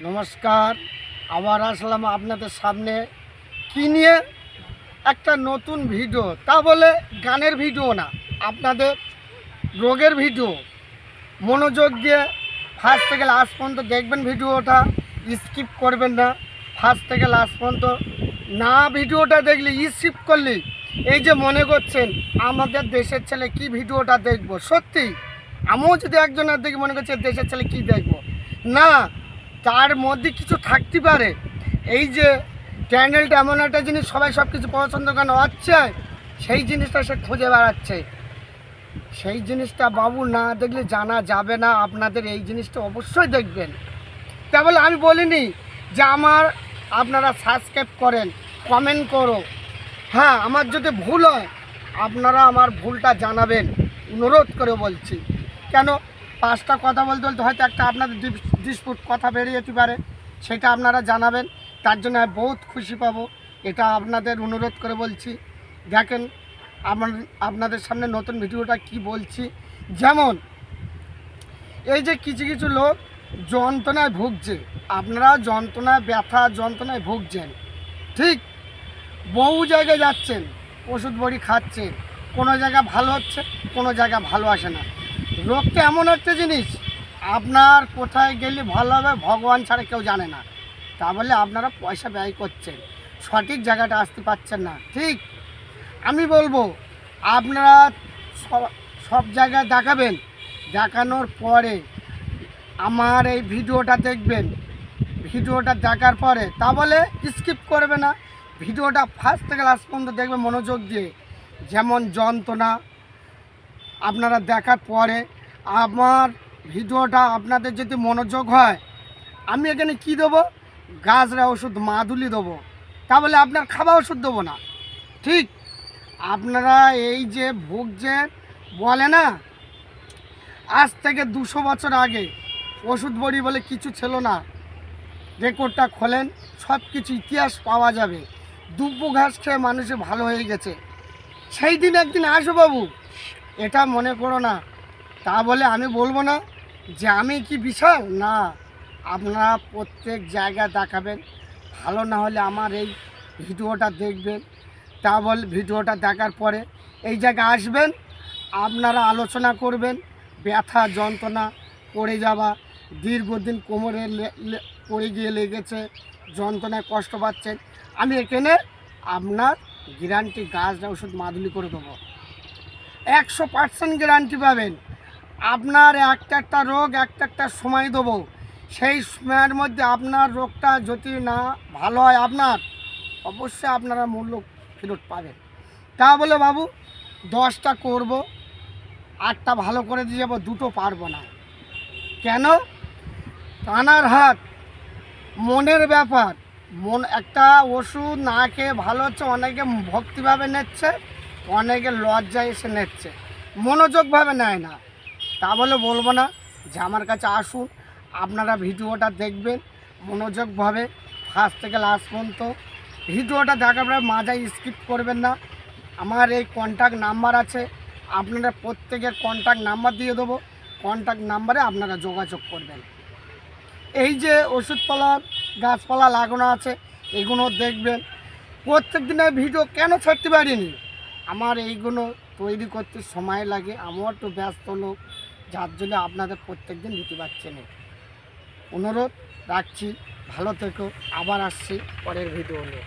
নমস্কার, আবার আসলাম আপনাদের সামনে কি নিয়ে একটা নতুন ভিডিও, তা বলে গানের ভিডিও না, আপনাদের রোগের ভিডিও। মনোযোগ দিয়ে ফার্স্ট থেকে লাস্ট পর্যন্ত দেখবেন ভিডিওটা, স্কিপ করবেন না। ফার্স্ট থেকে লাস্ট পর্যন্ত না ভিডিওটা দেখলে স্কিপ করলে এই যে মনে করছেন আমাদের দেশের ছেলে কি ভিডিওটা দেখবো, সত্যি আমিও যদি একজনের দেখে মনে করছে দেশের ছেলে কি দেখবো না, তার মধ্যে কিছু থাকতে পারে। এই যে চ্যানেলটা এমন একটা জিনিস, সবাই সব কিছু পছন্দ কেন হচ্ছে, সেই জিনিসটা সে খুঁজে বেড়াচ্ছে। সেই জিনিসটা বাবু না দেখলে জানা যাবে না। আপনাদের এই জিনিসটা অবশ্যই দেখবেন। তা বলে আমি বলিনি যে আপনারা সাবস্ক্রাইব করেন, কমেন্ট করো। হ্যাঁ, আমার যদি ভুল হয় আপনারা আমার ভুলটা জানাবেন, অনুরোধ করে বলছি। কেন, পাঁচটা কথা বলতে বলতে হয়তো একটা আপনাদের ডিসপুট কথা বেরিয়ে যেতে পারে, সেটা আপনারা জানাবেন। তার জন্য আমি বহুত খুশি পাবো, এটা আপনাদের অনুরোধ করে বলছি। দেখেন আপনাদের সামনে নতুন ভিডিওটা কি বলছি। যেমন এই যে কিছু কিছু লোক যন্ত্রণায় ভুগছে, আপনারা যন্ত্রণায় ব্যথা যন্ত্রণায় ভুগছেন, ঠিক বহু জায়গায় যাচ্ছেন, ওষুধ বড়ি খাচ্ছেন, কোনো জায়গা ভালো হচ্ছে, কোনো জায়গা ভালো আসে না। রোগটা এমন একটা জিনিস, আপনার কোথায় গেলে ভালো হবে ভগবান ছাড়া কেউ জানে না। তা বলে আপনারা পয়সা ব্যয় করছেন, সঠিক জায়গাটা আসতে পারছেন না। ঠিক আমি বলবো আপনারা সব জায়গায় দেখাবেন, দেখানোর পরে আমার এই ভিডিওটা দেখবেন। ভিডিওটা দেখার পরে তা বলে স্কিপ করবে না, ভিডিওটা ফার্স্ট থেকে লাস্ট পর্যন্ত দেখবে মনোযোগ দিয়ে। যেমন যন্ত্রণা আপনারা দেখার পরে আমার ভিডিওটা আপনাদের যদি মনোযোগ হয়, আমি এখানে কি দেবো, গাছরা ওষুধ মাদুলি দেবো। তা বলে আপনার খাওয়া ওষুধ দেবো না। ঠিক আপনারা এই যে ভুগছেন, বলে না আজ থেকে 200 বছর আগে ওষুধ বড়ি বলে কিছু ছিল না। রেকর্ডটা খোলেন, সব কিছু ইতিহাস পাওয়া যাবে। দুব্বু ঘাস খেয়ে মানুষে ভালো হয়ে গেছে। সেই দিন একদিন আসো বাবু, এটা মনে করো না। তা বলে আমি বলবো না যে আমি কি বিশাল না। আপনারা প্রত্যেক জায়গায় দেখাবেন, ভালো না হলে আমার এই ভিডিওটা দেখবেন। তা বলে ভিডিওটা দেখার পরে এই জায়গায় আসবেন, আপনারা আলোচনা করবেন। ব্যথা যন্ত্রণা, পড়ে যাওয়া, দীর্ঘদিন কোমরে পড়ে গিয়ে লেগেছে, যন্ত্রণায় কষ্ট পাচ্ছেন, আমি এখানে আপনার গ্যারান্টি গাছটা ওষুধ মাদুলি করে দেবো। 100% গ্যারান্টি পাবেন। আপনার একটা রোগ একটা সময় দেবো, সেই সময়ের মধ্যে আপনার রোগটা যদি না ভালো হয় আপনার, অবশ্যই আপনারা মূল্য ফেরত পাবেন। তা বলে বাবু 10টা করব, 8টা ভালো করে দিয়ে যাবো, 2টো পারবো না। কেন, কানার হাত মনের ব্যাপার। মন একটা ওষুধ না খেয়ে ভালো হচ্ছে, অনেকে ভক্তিভাবে নিচ্ছে, অনেকে লজ্জায় এসে নিচ্ছে, মনোযোগভাবে নেয় না। তা বলে বলবো না যে আমার কাছে আসুন, আপনারা ভিডিওটা দেখবেন মনোযোগভাবে ফার্স্ট থেকে লাস্ট পর্যন্ত। ভিডিওটা দেখার পরে মাঝায় স্কিপ করবেন না। আমার এই কন্ট্যাক্ট নাম্বার আছে, আপনারা প্রত্যেকের কন্ট্যাক্ট নাম্বার দিয়ে দেবো, কন্ট্যাক্ট নাম্বারে আপনারা যোগাযোগ করবেন। এই যে ওষুধপালার গাছপালা লাগানো আছে, এগুলো দেখবেন। প্রত্যেক দিনের ভিডিও কেন ছাড়তে পারিনি, আমার এইগুলো তৈরি করতে সময় লাগে, আমার একটু ব্যস্ত লোক, যার জন্য আপনাদের প্রত্যেক দিন দিতে পারছে না। অনুরোধ রাখছি, ভালো থেকো, আবার আসছি পরের ভিডিও নিয়ে।